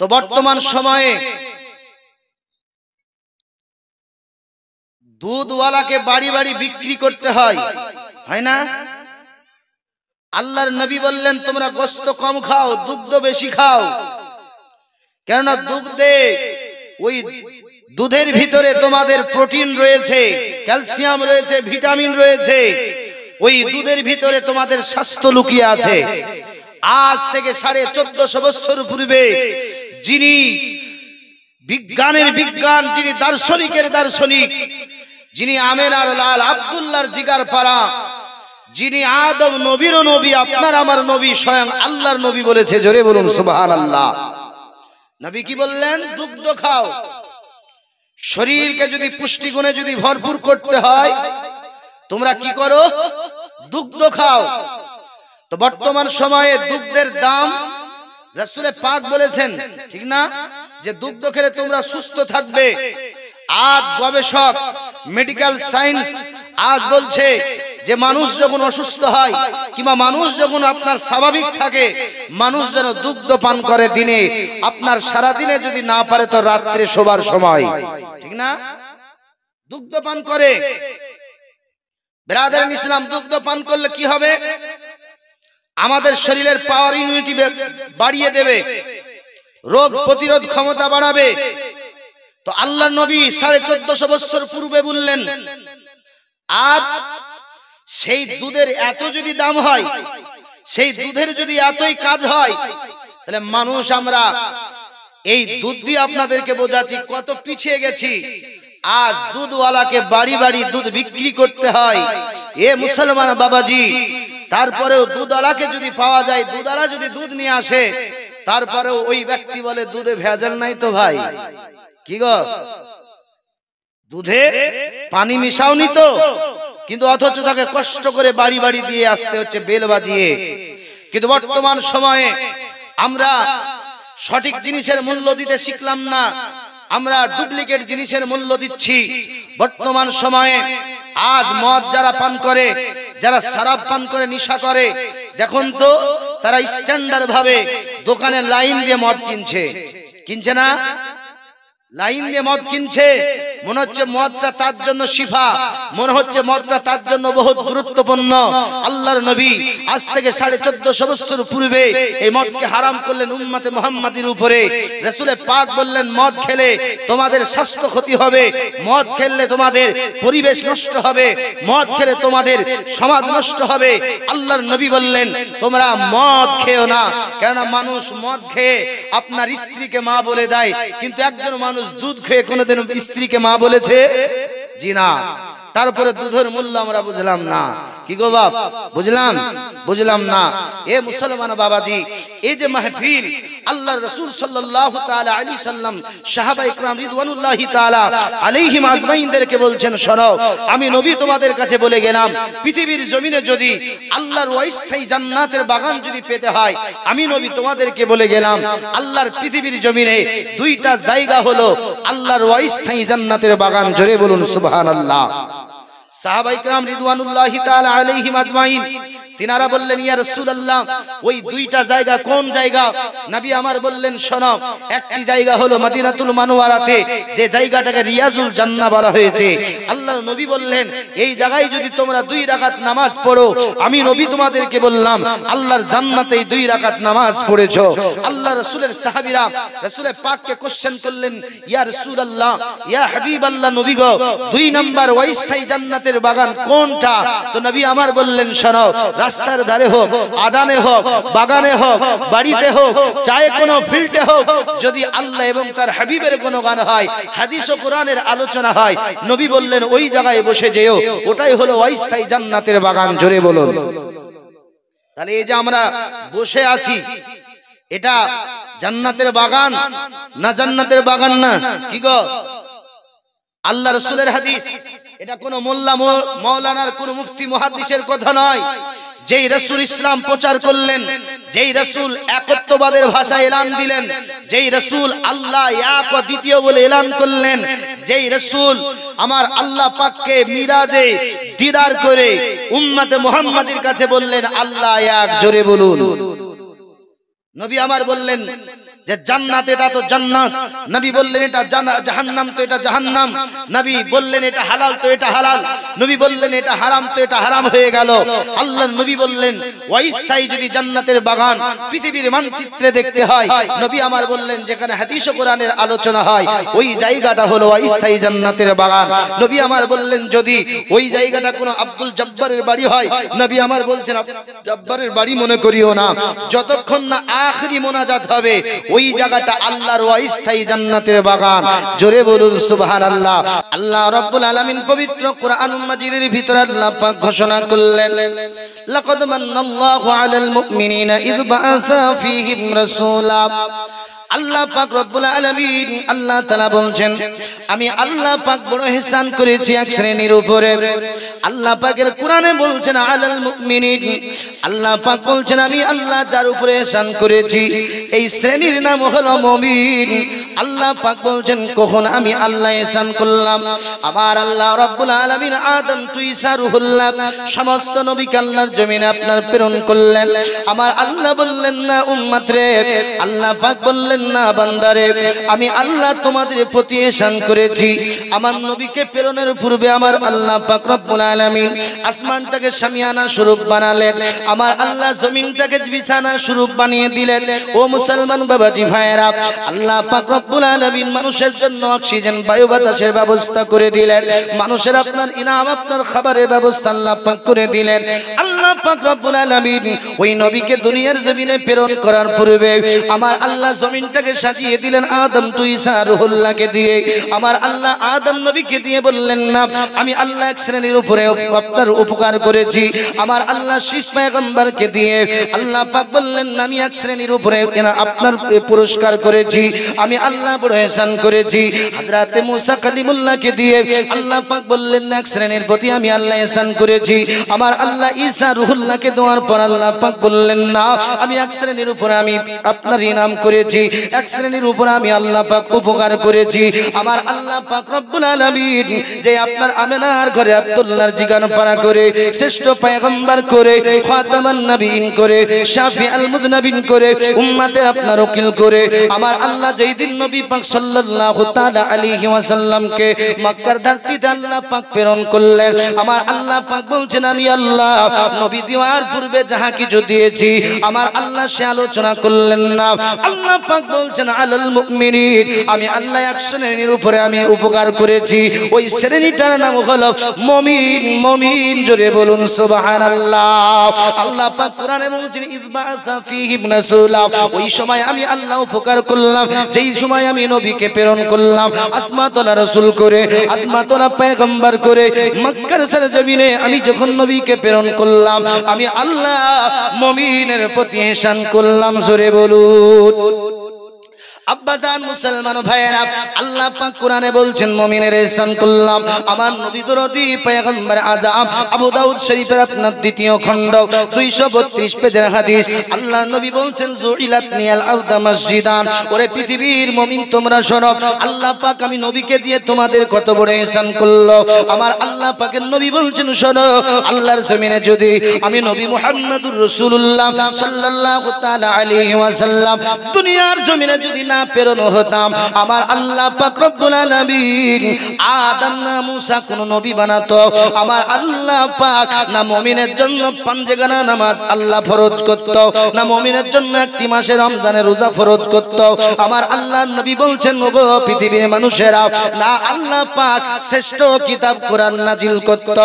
তো বর্তমান সময়ে দুধওয়ালাকে বাড়ি বাড়ি বিক্রি করতে হয় না? আল্লাহর নবী বললেন তোমরা গোশত কম খাও, দুগ্ধ বেশি খাও, কেননা ওই দুধের ভিতরে তোমাদের প্রোটিন রয়েছে, ক্যালসিয়াম রয়েছে, ভিটামিন রয়েছে, ওই দুধের ভিতরে তোমাদের স্বাস্থ্য লুকিয়ে আছে। আজ থেকে 1450 বছর পূর্বে যিনি বিজ্ঞানের বিজ্ঞান, যিনি দার্শনিকের দার্শনিক, যিনি আমেনার লাল আব্দুল্লাহর জিগার পারা, যিনি আদম নবীরও নবী, আপনার আমার নবী, স্বয়ং আল্লাহর নবী বলেছে, জোরে বলুন সুবহানাল্লাহ। নবী কি বললেন? দুগ্ধ খাও। শরীরকে যদি পুষ্টিগুণে যদি ভরপুর করতে হয় তোমরা কি করো? দুগ্ধ খাও। তো বর্তমান সময়ে দুগ্ধের দাম, রাসূলে পাক বলেছেন ঠিক না, যে দুগ্ধ খেলে তোমরা সুস্থ থাকবে। আজ গবেষক, মেডিকেল সায়েন্স আজ বলছে যে মানুষ যখন অসুস্থ হয় কিংবা মানুষ যখন আপনার স্বাভাবিক থাকে, মানুষ যেন দুগ্ধ পান করে দিনে, আপনার সারা দিনে যদি না পারে তো রাত্রে শোবার সময়, ঠিক না, দুগ্ধ পান করে। ব্রাদার ইসলাম, দুগ্ধ পান করলে কি হবে? আমাদের শরীরের পাওয়ার ইমিউনিটি বাড়িয়ে দেবে, রোগ প্রতিরোধ ক্ষমতা বাড়াবে। তো আল্লাহর নবী 1450 বছর পূর্বে বললেন। আর সেই দুধের এত যদি দাম হয়, সেই দুধের যদি এতই কাজ হয়, তাহলে মানুষ, আমরা এই দুধ দিয়ে আপনাদেরকে বোঝাচ্ছি কত পিছিয়ে গেছি। আজ দুধওয়ালাকে বাড়ি বাড়ি দুধ বিক্রি করতে হয়। এ মুসলমান বাবাজি, তারপরেও দুধওয়ালাকে যদি পাওয়া যায়, দুধওয়ালা যদি দুধ নিয়ে আসে, তারপরেও ওই ব্যক্তি বলে দুধে ভেজাল নাই তো ভাই। কি গো, দুধে পানি মিশাওনি তো? কিন্তু অথচ তাকে কষ্ট করে বাড়ি বাড়ি দিয়ে আসতে হচ্ছে বেল বাজিয়ে। কিন্তু বর্তমান সময়ে আমরা সঠিক জিনিসের মূল্য দিতে শিখলাম না, আমরা ডুপ্লিকেট জিনিসের মূল্য দিচ্ছি। বর্তমান সময়ে আজ মদ যারা পান করে, যারা শরাব পান করে, নেশা করে, দেখুন তো তারা স্ট্যান্ডার্ড ভাবে দোকানে লাইন দিয়ে মদ কিনছে না? লাইন দিয়ে মদ কিনছে। মনে হচ্ছে মদটা তার জন্য শিফা, মনে হচ্ছে মদটা তার জন্য বহুত গুরুত্বপূর্ণ। আল্লাহর নবী আজ থেকে 1450 বছর পূর্বে এই মদকে হারাম করলেন উম্মতে মুহাম্মাদির উপরে। রাসূলে পাক বললেন মদ খেলে তোমাদের স্বাস্থ্য ক্ষতি হবে, মদ খেলে তোমাদের পরিবেশ নষ্ট হবে, মদ খেলে তোমাদের সমাজ নষ্ট হবে। আল্লাহর নবী বললেন তোমরা মদ খেও না, কেননা মানুষ মদ খেয়ে আপনার স্ত্রীকে মা বলে দেয়, কিন্তু একজন মানুষ দুধ খেয়ে কোনোদিন স্ত্রীকে মা বলেছে? জি না। তারপরে দুধের মূল্য আমরা বুঝলাম না। কি গো বাপ, বুঝলাম না। এ মুসলমান বাবাজি, এই যে মাহফিল, আল্লাহর রাসূল সাল্লাল্লাহু তাআলা আলাইহি সাল্লাম সাহাবায়ে کرام রিদওয়ানুল্লাহি তাআলা আলাইহিম আজমাইনদেরকে বলছেন, শোনো আমি নবী তোমাদের কাছে বলে গেলাম, পৃথিবীর জমিনে যদি আল্লাহর অস্থায়ী জান্নাতের বাগান যদি পেতে হয়, আমি নবী তোমাদেরকে বলে গেলাম আল্লাহর পৃথিবীর জমিনে দুইটা জায়গা হলো আল্লাহর অস্থায়ী জান্নাতের বাগান। জোরে বলুন সুবহানাল্লাহ। সাহাবায়ে کرام রিদওয়ানুল্লাহি তাআলা আলাইহিম আজমাইন তিনারা বললেন, ইয়া রাসূলুল্লাহ ওই দুইটা জায়গা কোন জায়গা? নবী আমার বললেন, শোনো একটি জায়গা হলো মদিনাতুল মুনাওয়ারাতে, যে জায়গাটাকে রিয়াজুল জান্নাহ বলা হয়েছে। আল্লাহর নবী বললেন এই জায়গায় যদি তোমরা 2 রাকাত নামাজ পড়ো, আমি নবী তোমাদেরকে বললাম আল্লাহর জান্নাতেই 2 রাকাত নামাজ পড়েছো। আল্লাহ রাসূলের সাহাবীরা রাসূলের পাককে কোশ্চেন করলেন, ইয়া রাসূলুল্লাহ, ইয়া হাবিবাল্লাহ, নবী গো 2 নাম্বার অস্থায়ী জান্নাতের বাগান কোনটা? তো নবী আমার বললেন, শোনো রাস্তার ধারে হোক, আডানে হোক, বাগানে হোক, বাড়িতে হোক, চাहे কোনো ফিল্ডে হোক, যদি আল্লাহ এবং তার হাবিবের কোনো গান হয়, হাদিস ও কোরআনের আলোচনা হয়, নবী বললেন ওই জায়গায় বসে যেও, ওটাই হলো অস্থায়ী জান্নাতের বাগান। জোরে বলুন। তাহলে এই যে আমরা বসে আছি, এটা জান্নাতের বাগান না জান্নাতের বাগান না? কি গো, আল্লাহ রাসূলের হাদিস, এটা কোন মোল্লা মাওলানার কোন মুফতি মুহাদ্দিসের কথা নয়। যেই রাসূল ইসলাম প্রচার করলেন, যেই রাসূল একত্ববাদের ভাষা এলান দিলেন, যেই রাসূল আল্লাহ এক ও দ্বিতীয় বলে এলান করলেন, যেই রাসূল আমার আল্লাহ পাককে মিরাজে দিদার করে উম্মতে মুহাম্মাদির কাছে বললেন আল্লাহ এক। জোরে বলুন। নবী আমার বললেন যে জান্নাত এটা তো জান্নাত, নবী বললেন এটা জাহান্নাম তো এটা জাহান্নাম, নবী বললেন এটা হালাল তো এটা হালাল, নবী বললেন এটা হারাম তো এটা হারাম হয়ে গেল। আল্লাহর নবী বললেন ওয়াইস্থায়ী যদি জান্নাতের বাগান পৃথিবীর মানচিত্রে দেখতে হয়, নবী আমার বললেন যেখানে হাদিস ও কোরআনের আলোচনা হয় ওই জায়গাটা হলো ওয়াইস্থায়ী জান্নাতের বাগান। নবী আমার বললেন যদি ওই জায়গাটা কোনো আব্দুল জব্বারের বাড়ি হয়, নবী আমার বলছেন জব্বারের বাড়ি মনে করিও না, যতক্ষণ না আখরি মোনাজাত হবে ওই জায়গাটা আল্লাহর ওয়াইস্থায়ী জান্নাতের বাগান। জোরে বলুন সুবহানাল্লাহ। আল্লাহ রাব্বুল আলামিন পবিত্র কোরআনুল মাজিদের ভিতরে আল্লাহ পাক ঘোষণা করলেন লাকাদ মান্নাল্লাহু আলাল মুমিনিনা ইয বাআসা ফীহিম রাসূলা। আল্লাহ পাক রব্বুল আলামিন আল্লাহ তাআলা বলছেন আমি আল্লাহ পাক বড় ihsan করেছি এক শ্রেণীর উপরে। আল্লাহ পাকের কোরআনে বলছেন আলাল মুমিনিন, আল্লাহ পাক বলছেন আমি আল্লাহ যার উপরে ihsan করেছি এই শ্রেণীর নাম হলো মুমিন। আল্লাহ পাক বলছেন কখন আমি আল্লাহ ihsan করলাম, আমার আল্লাহ রব্বুল আলামিন আদম টু ঈসা রূহুল্লাহ সমস্ত নবীকে আল্লাহর জমিনে আপনার প্রেরণ করলেন। আমার আল্লাহ বললেন না উম্মত রে, আল্লাহ পাক বললেন না বান্দারে, আমি আল্লাহ তোমাদের প্রতি ihsan করেছি। আমার নবীকে প্রেরণের পূর্বে আমার আল্লাহ পাক রব্বুল আলামিন আসমানটাকে শামিয়ানা স্বরূপ বানালেন, আমার আল্লাহ জমিনটাকে বিছানা স্বরূপ বানিয়ে দিলেন। ও মুসলমান বাবাজি ভাইয়েরা, আল্লাহ পাক রব্বুল আলামিন মানুষের জন্য অক্সিজেন বায়ু বাতাসের ব্যবস্থা করে দিলেন, মানুষের আপনার ইনাম আপনার খাবারের ব্যবস্থা আল্লাহ পাক করে দিলেন। আল্লাহ পাক রব্বুল আলামিন ওই নবীকে দুনিয়ার জমিনে প্রেরণ করার পূর্বে আমার আল্লাহ জমিনটাকে সাজিয়ে দিলেন আদম টু ঈসা রূহুল্লাহকে দিয়ে। আমার আল্লাহ আদম নবীকে দিয়ে বললেন না আমি আল্লাহ এক শ্রেণীর উপরে আপনার উপকার করেছি। আমার আল্লাহ শীষ পয়গম্বরকে দিয়ে আল্লাহ পাক বললেন না আমি এক শ্রেণীর উপরে আপনার পুরস্কার করেছি, আমি আল্লাহ বড় ihsan করেছি। হযরত মুসা কালিমুল্লাহকে দিয়ে আল্লাহ পাক বললেন না এক শ্রেণীর প্রতি আমি আল্লাহ ihsan করেছি। আমার আল্লাহ ঈসা রূহুল্লাহকে দেওয়ার পর আল্লাহ পাক বললেন না আমি এক শ্রেণীর উপরে আমি আপনার ইনাম করেছি, এক শ্রেণীর উপরে আমি আল্লাহ পাক উপকার করেছি। আমার আল্লাহ পাক রব্বুল আলামিন যে আপনার আমেনার ঘরে আব্দুল্লাহর জিগান পারা করে শ্রেষ্ঠ পয়গম্বর করে খাতামান নবীন করে শাফিউল মুযনিবিন করে উম্মতের আপনার ওকিল করে আমার আল্লাহ যেই দিন নবী পাক সাল্লাল্লাহু তাআলা আলাইহি ওয়াসাল্লামকে মক্কার ধরতিতে আল্লাহ পাক প্রেরণ করলেন। আমার আল্লাহ পাক বলছেন আমি আল্লাহ নবী দেওয়ার পূর্বে যাহা কিছু দিয়েছি আমার আল্লাহ সে আলোচনা করলেন না। আল্লাহ পাক বলছেন আলাল মুমিনিন আমি আল্লাহ এক শ্রেণীর উপরে আমি উপকার করেছি, ওই শ্রেণীটার নাম হলো মুমিন। মুমিন জোরে বলুন সুবহানাল্লাহ। আল্লাহ পাক কোরআনে বলছেন ইয বাআসা ফীহিম রাসূলা, ওই সময় আমি আল্লাহ উপকার করলাম যেই সময় আমি নবীকে প্রেরণ করলাম আসমাতোলা রাসূল করে আসমাতোলা পয়গম্বর করে মক্কার সরজমিনে আমি যখন নবীকে প্রেরণ করলাম আমি আল্লাহ মুমিনের প্রতি ihsan করলাম। জোরে বলুন। আব্বাজান মুসলমান ভাইয়েরা, আল্লাহ পাক কোরআনে বলছেন মুমিনের ihsan করলাম। আমার নবী দরদি পয়গম্বর আযম আবু দাউদ শরীফের আপনার দ্বিতীয় খণ্ড 232 পেজের হাদিস আল্লাহ নবী বলছেন জুইলাত নিয়াল আরদা মসজিদান, ওরে পৃথিবীর মুমিন তোমরা শোনো আল্লাহ পাক আমি নবীকে দিয়ে তোমাদের কত বড় ihsan করলো। আমার আল্লাহ পাকের নবী বলছেন শোনো আল্লাহর জমিনে যদি আমি নবী মুহাম্মদুর রাসূলুল্লাহ সাল্লাল্লাহু তাআলা আলাইহি ওয়াসাল্লাম দুনিয়ার জমিনে যদি না প্রেরণ হতাম আমার আল্লাহ পাক রব্বুল আলামিন আদম না মুসা কোন নবী বানাতো আমার আল্লাহ পাক না মুমিনের জন্য পাঁচগানা নামাজ আল্লাহ ফরজ করত, না মুমিনের জন্য একটি মাসে রমজানের রোজা ফরজ করত। আমার আল্লাহর নবী বলছেন ওগো পৃথিবীর মানুষেরা, না আল্লাহ পাক শ্রেষ্ঠ কিতাব কোরআন নাজিল করত,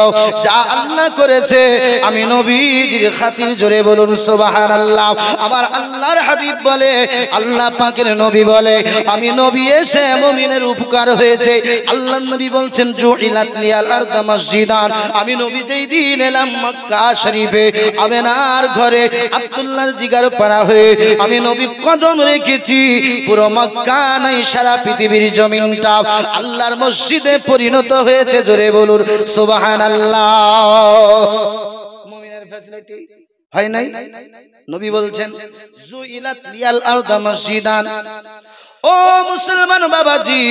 যা আল্লাহ করেছে আমি নবীজির খাতির। জোরে বলুন সুবহানাল্লাহ। আমার আল্লাহর হাবিব বলে আল্লাহ পাকের নবী বলে আমি নবী এসে মুমিনের উপকার হয়েছে। আল্লাহর নবী বলছেন জুইলাত লিয়াল আরদা মসজিদান, আমি নবী যেই দিন এলাম মক্কা শরীফে আমেনার ঘরে আব্দুল্লাহর জিগার পারা হয়ে আমি নবী কদম রেখেছি, পুরো মক্কা নাই সারা পৃথিবীর জমিনটা আল্লাহর মসজিদে পরিণত হয়েছে। জোরে বলুন সুবহানাল্লাহ। মুমিনের ফ্যাসিলিটি হয় নাই? নবী বলছেন জুইলাত লিয়াল আরদা মসজিদান। ও মুসলমান বাবাজি,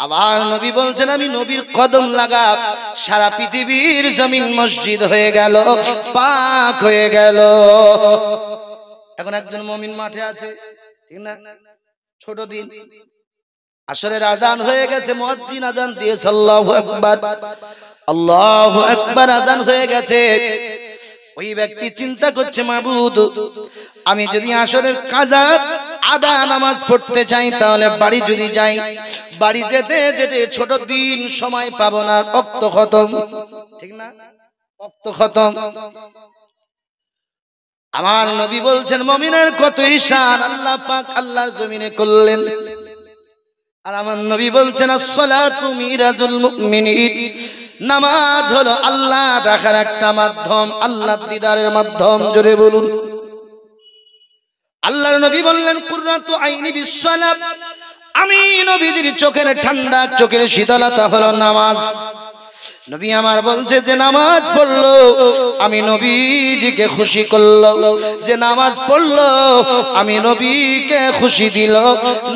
আবার নবী বলছেন আমি নবীর কদম লাগা সারা পৃথিবীর জমিন মসজিদ হয়ে গেল, পাক হয়ে গেল। এখন একজন মুমিন মাঠে আছে, ঠিক না? ছোট দিন আসরের আজান হয়ে গেছে, মুয়াজ্জিন আজান দিয়েছে, আল্লাহু আকবার, আল্লাহু আকবার, আজান হয়ে গেছে। ওই ব্যক্তি চিন্তা করছে, মাবুদ, আমি যদি আসরের কাজা আদা নামাজ পড়তে চাই তাহলে বাড়ি যদি যাই, বাড়ি যেতে যেতে ছোট দিন সময় পাবো না, ওয়াক্ত খতম, ঠিক না? ওয়াক্ত খতম। আমার নবী বলছেন মুমিনের কত ঈশান আল্লাহ পাক আল্লাহর জমিনে করলেন। আর আমার নবী বলছেন আসসালাতু মিরাজুল মুমিনিন, নামাজ হলো আল্লাহ দেখার একটা মাধ্যম, আল্লাহর দিদারের মাধ্যম। জোরে বলুন। আল্লাহর নবী বললেন কুররাতু আইনি বিসসালাত, আমি নবীদের চোখের ঠান্ডা, চোখের শীতলতা হলো নামাজ। নবী আমার বলছে যে নামাজ পড়লো আমি নবীজিকে খুশি করলো, যে নামাজ পড়লো আমি নবীকে খুশি দিল।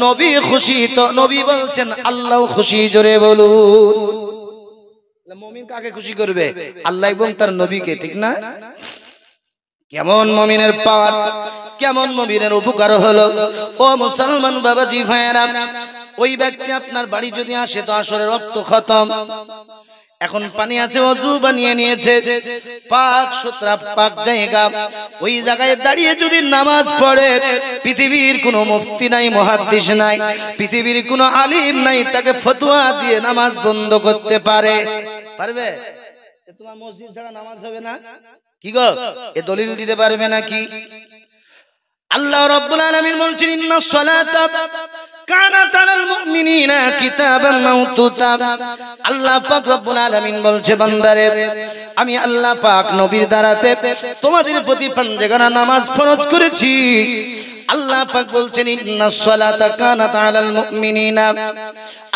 নবী খুশি তো নবী বলছেন আল্লাহ খুশি। জোরে বলুন। মুমিন কাকে খুশি করবে? আল্লাহ এবং তার নবীকে, ঠিক না? কেমন মুমিনের পাওয়ার, কেমন মুমিনের উপকার হলো। ও মুসলমান বাবাজি ভাইয়েরা, ওই ব্যক্তি আপনার বাড়ি যদি আসে তো আসরের ওয়াক্ত খতম। এখন পানি আছে, ওযু বানিয়ে নিয়েছে, পাক সুতরা পাক জায়গা, ওই জায়গায় দাঁড়িয়ে যদি নামাজ পড়ে, পৃথিবীর কোনো মুফতি নাই, মুহাদ্দিস নাই, পৃথিবীর কোনো আলিম নাই তাকে ফতোয়া দিয়ে নামাজ বন্ধ করতে পারে? পারবে? তোমার মসজিদ ছাড়া নামাজ হবে না, কি গো, এ দলিল দিতে পারবে নাকি? আল্লাহ রাব্বুল আলামিন বলছেন ইন্নাস সালাতা কানাত আলাল মুমিনিনা কিতাবাম মাওকুতা। আল্লাহ পাক রব্বুল আলামিন বলছে বান্দারে, আমি আল্লাহ পাক নবীর দ্বারাতে তোমাদের প্রতি পাঁচগানা নামাজ ফরজ করেছি। আল্লাহ পাক বলছেন ইন্নাস সালাতা কানাত আলাল মুমিনিনা,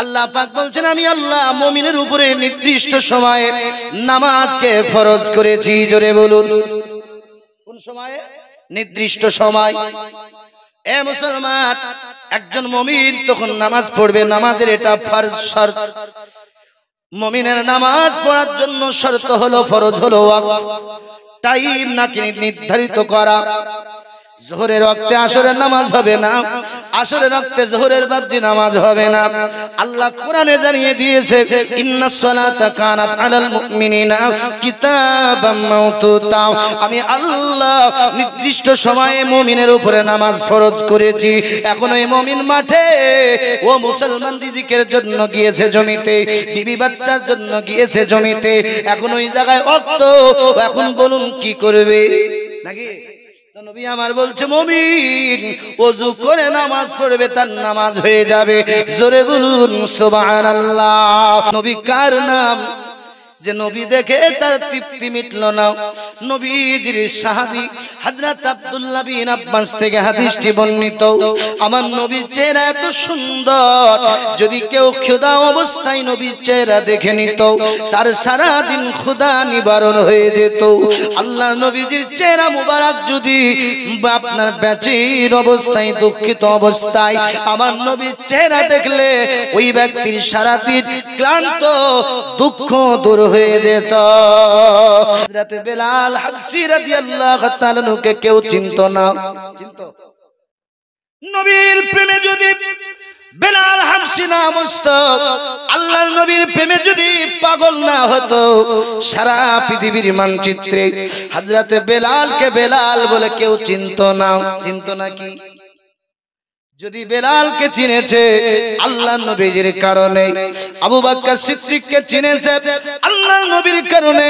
আল্লাহ পাক বলছেন আমি আল্লাহ মুমিনের উপরে নির্দিষ্ট সময়ে নামাজকে ফরজ করেছি। জোরে বলুন। কোন সময়ে? নির্দিষ্ট সময়। এ মুসলমান, একজন মুমিন তখন নামাজ পড়বে, নামাজের এটা ফরজ শর্ত। মুমিনের নামাজ পড়ার জন্য শর্ত হলো, ফরজ হলো ওয়াক্ত, টাইম নাকি নির্ধারিত করা। যোহরের ওয়াক্তে আসরের নামাজ হবে না, আসরের ওয়াক্তে যোহরের বাবজি নামাজ হবে না। আল্লাহ কোরআনে জানিয়ে দিয়েছে ইন্নাস সালাতা কানাত আলাল মুমিনিনা কিতাবাম মাওকুতা, আমি আল্লাহ নির্দিষ্ট সময়ে মুমিনের উপরে নামাজ ফরজ করেছি। এখন ওই মুমিন মাঠে, ও মুসলমান রিজিকের জন্য গিয়েছে জমিতে, বিবি বাচ্চার জন্য গিয়েছে জমিতে, এখন ওই জায়গায় ওয়াক্ত, এখন বলুন কি করবে? নাকি নবী আমার বলছে মুমিন ওযু করে নামাজ পড়বে, তার নামাজ হয়ে যাবে। জোরে বলুন সুবহানাল্লাহ। নবী কার নাম? যে নবী দেখে তার তৃপ্তি মিটল না। নবীজির সাহাবী হযরত আব্দুল্লাহ বিন আব্বাস থেকে হাদিসটি বর্ণিত, আমার নবীর চেহারা এত সুন্দর, যদি কেউ ক্ষুধা অবস্থায় নবীর চেহারা দেখে নিত তার সারা দিন ক্ষুধা নিবারণ হয়ে যেত। আল্লাহ নবীজির চেহারা মুবারক যদি আপনার বেচির অবস্থায়, দুঃখিত অবস্থায় আমার নবীর চেহারা দেখলে ওই ব্যক্তির সারা দিন ক্লান্ত দুঃখ দূর হয়ে যেত। হযরত বেলাল হাবশী রাদিয়াল্লাহু তাআলা নুকে কেউ চিনতো না, চিনতো? নবীর প্রেমে যদি বেলাল হাবশী না বুঝতো, আল্লাহর নবীর প্রেমে যদি পাগল না হতো, সারা পৃথিবীর মানচিত্রে হযরত বেলালকে বেলাল বলে কেউ চিনতো না। চিনতো নাকি? যদি বেলালকে চিনেছে আল্লাহর নবীর কারণে, আবু বকর সিদ্দিককে চিনেছে আল্লাহর নবীর কারণে,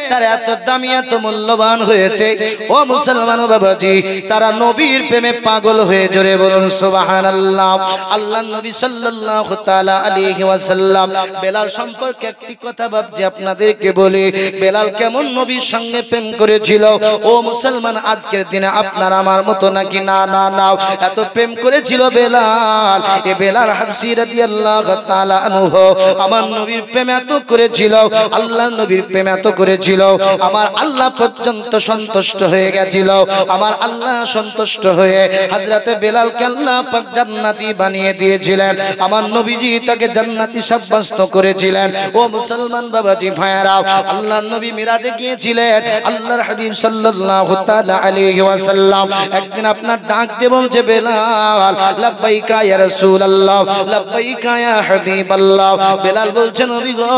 তারা এত দামি এত মূল্যবান হয়েছে। ও মুসলমান বাবাজি, তারা নবীর প্রেমে পাগল হয়ে, জোরে বলুন সুবহানাল্লাহ। আল্লাহর নবী সাল্লাল্লাহু তাআলা আলাইহি ওয়াসাল্লাম বেলাল সম্পর্কে একটি কথা ভাবছি আপনাদেরকে বলি, বেলাল কেমন নবীর সঙ্গে প্রেম করেছিল। ও মুসলমান, আজকের দিনে আপনার আমার মতো নাকি? না না না, এত প্রেম করেছিল ছিল বেলাল। এ বেলাল হাবশী রাদিয়াল্লাহু তাআলা আনহু আমার নবীর প্রেম এত করেছিল, আল্লাহর নবীর প্রেম এত করেছিল, আমার আল্লাহ পর্যন্ত সন্তুষ্ট হয়ে গেছিল। আমার আল্লাহ সন্তুষ্ট হয়ে হযরতে বেলালকে আল্লাহ পাক জান্নাতি বানিয়ে দিয়েছিলেন। আমার নবীজি তাকে জান্নাতি সাব্যস্ত করেছিলেন। ও মুসলমান বাবাজি ভাইয়েরা, আল্লাহর নবী মিরাজে গিয়েছিলেন। আল্লাহর হাবিব সাল্লাল্লাহু তাআলা আলাইহি ওয়াসাল্লাম একদিন আপনার ডাক দিয়ে বলছে, বেলাল লাব্বাইকা ইয়া রাসূলুল্লাহ, লাব্বাইকা ইয়া হাবিবাল্লাহ। বেলাল বলছে, নবী গো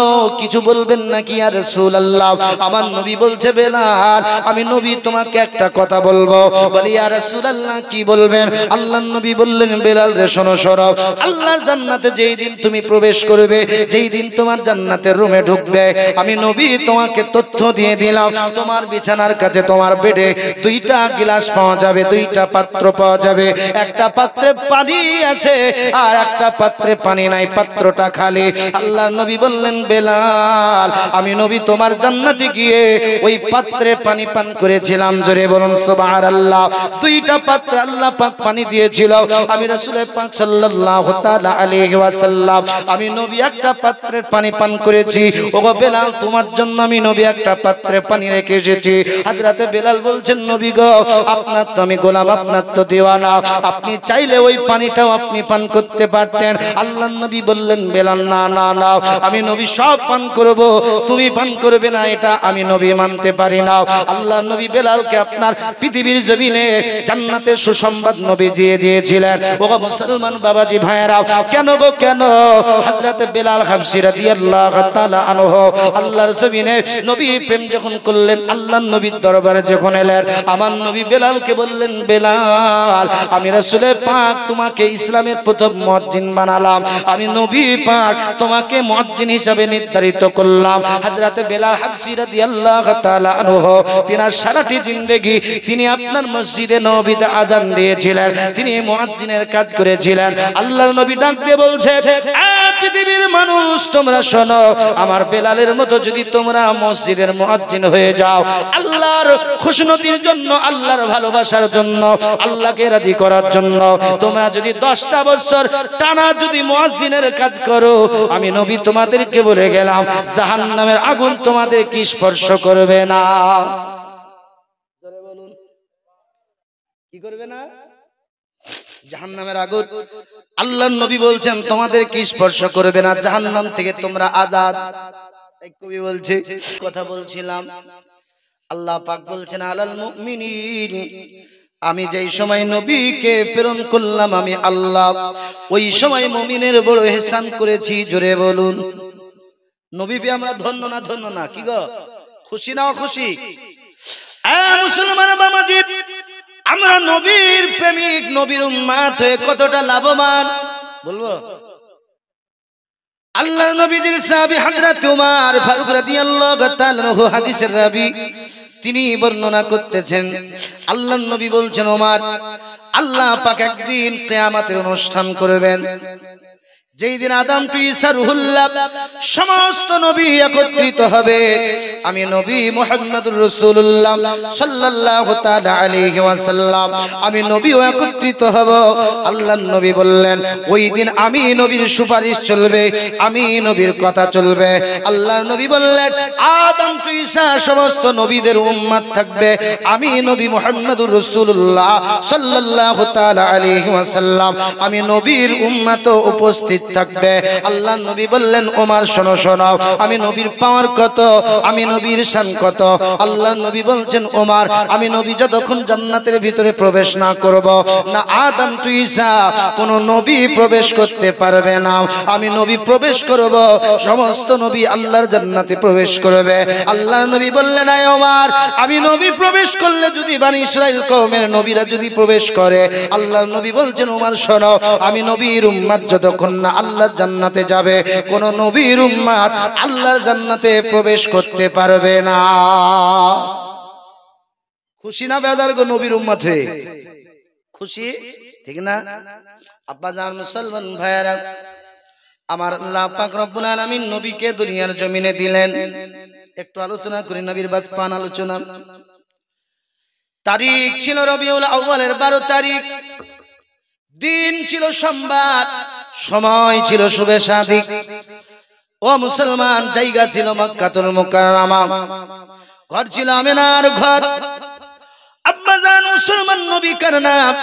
কিছু বলবেন নাকি ইয়া রাসূলুল্লাহ? আমার নবী বলছে, বেলাল আমি নবী তোমাকে একটা কথা বলবো। বলি ইয়া রাসূলুল্লাহ কি বলবেন? আল্লাহর নবী বললেন, বেলাল রে শোনো শোনো, আল্লাহর জান্নাতে যেই দিন তুমি প্রবেশ করবে, যেই দিন তোমার জান্নাতের রুমে ঢুকবে, আমি নবী তোমাকে তথ্য দিয়ে দিলাম, তোমার বিছানার কাছে তোমার বেডে দুইটা গ্লাস পাওয়া যাবে, দুইটা পাত্র পাওয়া যাবে। একটা পাত্রে পানি আছে আর একটা পাত্রে পানি নাই, পাত্রটা খালি। আল্লাহর নবী বললেন, বেলাল আমি নবী তোমার জান্নাতে গিয়ে ওই পাত্রে পানি পান করেছিলাম। জোরে বলুন সুবহানাল্লাহ। দুইটা পাত্রে আল্লাহ পাক পানি দিয়েছিল। আমি রাসূল পাক সাল্লাল্লাহু তাআলা আলাইহি ওয়াসাল্লাম আমি নবী একটা পাত্রের পানি পান করেছি। ওগো বেলাল তোমার জন্য আমি নবী একটা পাত্রে পানি রেখে এসেছি। হযরতে বেলাল বলছেন, নবী গো আপনার তো আমি গোলাম, আপনার তো দেওয়ানা, আপনি চাইলে ওই পানিটাও আপনি পান করতে পারতেন। আল্লাহর নবী বললেন, বেলাল না না না, আমি নবী সব পান করব, তুমি পান করবে না এটা আমি নবী মানতে পারি না। আল্লাহর নবী বেলালকে আপনার পৃথিবীর জমিনে জান্নাতের সুসংবাদ নবী দিয়ে দিয়েছিলেন। ওগো মুসলমান বাবাজি ভাইয়েরা, কেন গো কেন? হযরতে বেলাল হাবশী রাদিয়াল্লাহু তাআলা আনহু আল্লাহর জমিনে নবীর প্রেম যখন করলেন, আল্লাহর নবীর দরবারে যখন এলেন, আমার নবী বেলালকে বললেন, বেলাল আমি রাসূল পাক তোমাকে ইসলামের প্রথম মুয়াজ্জিন বানালাম, আমি নবী পাক তোমাকে মুয়াজ্জিন হিসেবে নির্ধারিত করলাম। হযরতে বেলাল হাবশী রাদিয়াল্লাহু তাআলা আনহু তিনার সারাটি জিন্দেগি তিনি আপনার মসজিদে নববীতে আযান দিয়েছিলেন, তিনি মুয়াজ্জিনের কাজ করেছিলেন। আল্লাহর নবী ডাক দিয়ে বলছে, পৃথিবীর মানুষ তোমরা শোনো, আমার বেলালের মতো যদি তোমরা মসজিদের মুয়াজ্জিন হয়ে যাও, আল্লাহর খুশনতির জন্য, আল্লাহর ভালোবাসার জন্য, আল্লাহকে রাজি করার জন্য তোমরা যদি 10টা বছর টানা যদি মুয়াজ্জিনের কাজ করো, আমি নবী তোমাদেরকে বলে গেলাম জাহান্নামের আগুন তোমাদের কি স্পর্শ করবে না। জোরে বলুন, কি করবে না? জাহান্নামের আগুন আল্লাহর নবী বলছেন তোমাদের কি স্পর্শ করবে না, জাহান্নাম থেকে তোমরা আজাদ। কবি বলছে, কথা বলছিলাম, আল্লাহ পাক বলছেন, আলাল মুমিনিন, আমি যেই সময় নবীকে প্রেরণ করলাম আমি আল্লাহ, ওই সময় মুমিনের বড় ইহসান করেছি। জোরে বলুন, নবী পেয়ে আমরা ধন্য না ধন্য না? কি গো, খুশি না খুশি? মুসলমান বাবাজি, আমরা নবীর প্রেমিক, নবীর উম্মত হয়ে কতটা লাভবান বলবো? আল্লাহ নবীদের সাহাবী হযরত ওমর ফারুক রাদিয়াল্লাহু তাআলা আনহু হাদিসের রাবী, তিনি বর্ণনা করতেছেন, আল্লাহর নবী বলছেন, ওমর আল্লাহ পাক একদিন কিয়ামতের অনুষ্ঠান করবেন, যেই দিন আদম টু ঈসা রুহুল্লাহ সমস্ত নবী একত্রিত হবে, আমি নবী মুহাম্মদুর রাসূলুল্লাহ সাল্লাল্লাহু তাআলা আলাইহি ওয়াসাল্লাম আমি নবীও একত্রিত হব। আল্লাহর নবী বললেন, ওই দিন আমি নবীর সুপারিশ চলবে, আমি নবীর কথা চলবে। আল্লাহর নবী বললেন, আদম টু ঈসা সমস্ত নবীদের উম্মত থাকবে, আমি নবী মুহাম্মদুর রাসূলুল্লাহ সাল্লাল্লাহু তাআলা আলাইহি ওয়াসাল্লাম আমি নবীর উম্মত উপস্থিত থাকবে। আল্লাহর নবী বললেন, ওমর শোনো শোনো, আমি নবীর পাওয়ার কত, আমি নবীর শান কত। আল্লাহর নবী বলছেন, ওমর আমি নবী যতক্ষণ জান্নাতের ভিতরে প্রবেশ না করব, না আদম টু ঈসা কোন নবী প্রবেশ করতে পারবে না, আমি নবী প্রবেশ করব, সমস্ত নবী আল্লাহর জান্নাতে প্রবেশ করবে। আল্লাহর নবী বললেন, আয় ওমর আমি নবী প্রবেশ করলে যদি বনি ইসরাইল কওমের নবীরা যদি প্রবেশ করে, আল্লাহর নবী বলছেন, ওমর শোনো, আমি নবীর উম্মত যতক্ষণ না আল্লাহর জান্নাতে যাবে, কোন নবীর উম্মত আল্লাহর জান্নাতে প্রবেশ করতে পারবে না। খুশি না বেজার গো নবীর উম্মত হয়ে? খুশি, ঠিক না? আব্বাজান মুসলমান ভাইয়েরা, আমার আল্লাহ পাক রব্বুল আলামিন নবীকে দুনিয়ার জমিনে দিলেন। একটু আলোচনা করি নবীর বাজপান আলোচনা। তারিখ ছিল রবিউল আউয়ালের 12 তারিখ, দিন ছিল সোমবার, সময় ছিল শুভে সাদিক। ও মুসলমান, জায়গা ছিল মক্কাতুল মুকাররমা, ঘর ছিল আমিনার ঘর। আব্বাজান মুসলমান নবী কার নাম,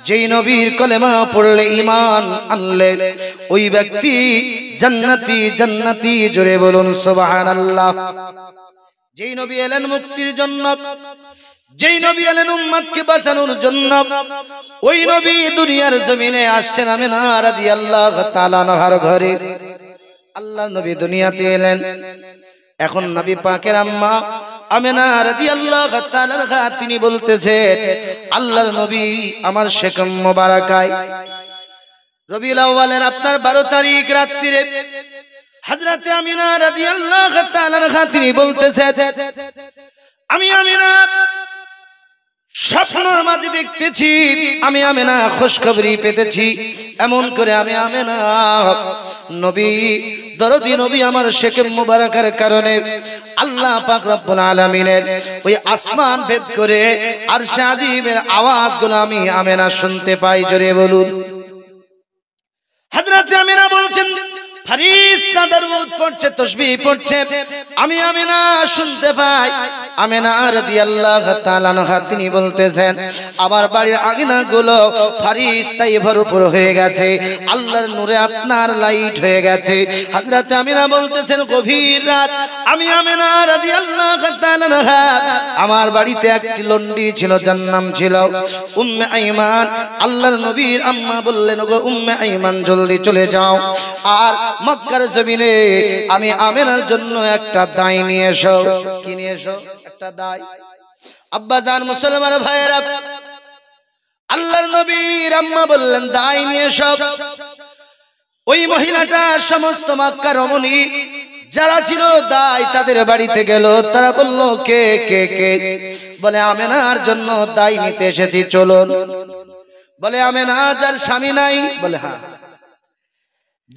যেই নবীর কলেমা পড়লে ঈমান আনলে ওই ব্যক্তি জান্নাতি জান্নাতি, জোরে বলুন সুবহানাল্লাহ। যেই নবী এলেন মুক্তির জন্য, যেই নবী এলেন উম্মতকে বাঁচানোর জন্য, ওই নবী দুনিয়ার জমিনে আসছেন আমিনা রাদিয়াল্লাহু তাআলা আনহার ঘরে। আল্লাহর নবী দুনিয়াতে এলেন। এখন নবী পাকের আম্মা আমিনা রাদিয়াল্লাহু তাআলা আনহা তিনি বলতেছেন, আল্লাহর নবী আমার শেকম মোবারকায় রবিউল আউয়ালের আপনার 12 তারিখ রাত্রিরে হযরতে আমিনা রাদিয়াল্লাহু তাআলা আনহা তিনি বলতেছেন, আমি আমিনা স্বপ্নের মাঝে দেখতেছি, আমি আমিনা খুশখবরি পেতেছি। এমন করে আমি আমিনা নবী দরদি নবী আমার শেকম মুবারকের কারণে আল্লাহ পাক রব্বুল আলামিনের ওই আসমান ভেদ করে আরশে আজিমের আওয়াজগুলো আমি আমিনা শুনতে পাই। জোরে বলুন। হযরত আমিনা বলছেন, ফেরেশতা দরুদ পড়ছে, তাসবিহ পড়ছে, আমি আমিনা শুনতে পাই। আমিনা রাদিয়াল্লাহু তাআলা আনহা তিনি বলতেছেন, আমার বাড়ির আঙিনাগুলো ফেরেশতায় ভরপুর হয়ে গেছে, আল্লাহর নূরে আপনার লাইট হয়ে গেছে। হযরত আমিনা বলতেছেন, গভীর রাত আমি আমিনা রাদিয়াল্লাহু তাআলা আনহা আমার বাড়িতে একটি লন্ডি ছিল, যার নাম ছিল উম্মে আইমান। আল্লাহর নবীর আম্মা বললেন, গো উম্মে আইমান জলদি চলে যাও, আর মক্কার জমিনে আমি আমিনার জন্য একটা দাই নিয়ে এসো। কি নিয়ে এসো? একটা দাই। আব্বাজান মুসলমান ভাইয়েরা, আল্লাহর নবীর আম্মা বললেন দাই নিয়ে এসো। ওই মহিলাটা সমস্ত মক্কার রমণী যারা ছিল দাই তাদের বাড়িতে গেল। তারা বলল, কে কে কে? বলে আমিনার জন্য দাই নিতে এসেছি, চলুন। বলে আমিনা যার স্বামী নাই? বলে হ্যাঁ।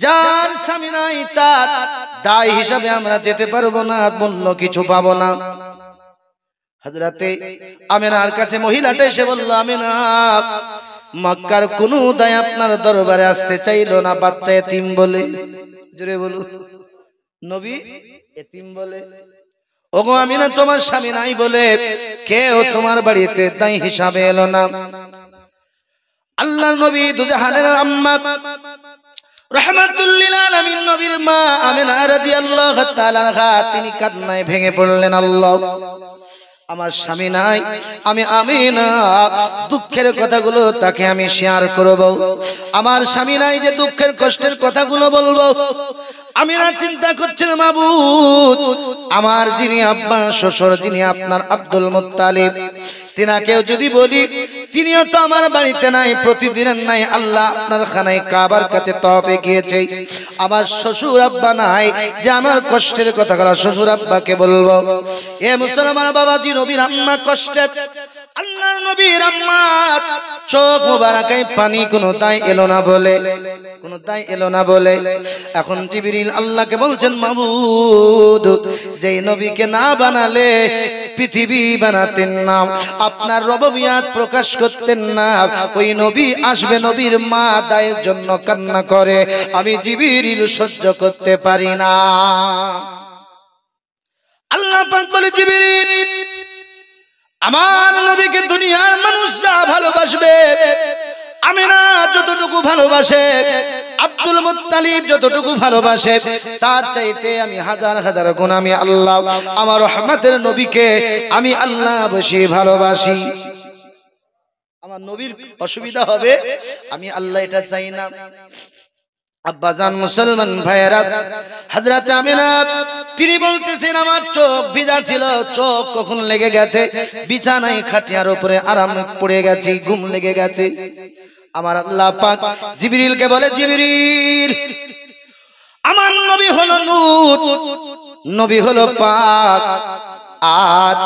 যার স্বামী নাই তার দায় হিসাবে আমরা যেতে পারবো না, মূল্য কিছু পাবো না। হযরতে আমিনার কাছে মহিলাটা এসে বলল, আমিনা মক্কার কোন দায় আপনার দরবারে আসতে চাইলো না, বাচ্চা এতিম বলে। জোরে বলুন। নবী এতিম বলে? ওগো আমিনা তোমার স্বামী নাই বলে কেউ তোমার বাড়িতে দায় হিসাবে এলো না। আল্লাহর নবী দুজাহানের আম্মা রাহমাতুল লিল আলামিন নবীর মা আমিনা রাদিয়াল্লাহু তাআলা আনহা তিনি কান্নায় ভেঙে পড়লেন, আল্লাহ আমার স্বামী নাই, আমি আমিনা দুঃখের কথাগুলো তাকে আমি শেয়ার করব। আমার স্বামী নাই যে দুঃখের কষ্টের কথাগুলো বলবো। আমিনা চিন্তা করছেন, মাবুদ আমার যিনি আব্বা শ্বশুর, যিনি আপনার আব্দুল মুত্তালিব, তিনাকেও যদি বলি, তিনিও তো আমার বাড়িতে নাই, প্রতিদিনের নাই, আল্লাহ আপনার খানায় কাবার কাছে তওয়াফে গিয়েছে। আমার শ্বশুর আব্বা নাই যে আমার কষ্টের কথাগুলো শ্বশুর আব্বাকে বলবো। এ মুসলমান বাবাজি, নবীর আম্মা কষ্টে, আল্লাহর নবীর আম্মার চোখ মোবারকায় পানি, কোনো দায় এলো না বলে, কোনো দায় এলো না বলে এখন জিবরিল আল্লাহকে বলছেন, মাবুদ যেই নবীকে না বানালে পৃথিবী বানাতেন না, আপনার রববিয়াত প্রকাশ করতেন না, ওই নবী আসবে, নবীর মা দায়ের জন্য কান্না করে, আমি জিবরিল সহ্য করতে পারি না। আল্লাহ পাক বলে, জিবরিল আমার নবীকে দুনিয়ার মানুষ যা ভালোবাসবে, আমিনা যতটুকু ভালোবাসে, আব্দুল মুত্তালিব যতটুকু ভালোবাসে, তার চাইতে আমি হাজার হাজার গুণ আমি আল্লাহ আমার রহমতের নবীকে আমি আল্লাহ বেশি ভালোবাসি। আমার নবীর অসুবিধা হবে, আমি আল্লাহ এটা চাই না। আব্বাজান মুসলমান ভাইয়েরা, হযরত আমিনা তিনি বলতেছেন, আমার চোখ ভিজা ছিল, চোখ কখন লেগে গেছে, বিছানায় খাটিয়ার উপরে আরাম পড়ে গেছি, ঘুম লেগে গেছে। আমার আল্লাহ পাক জিবরিলকে বলে, জিবরিল আমার নবী হলো নূর, নবী হলো পাক, আর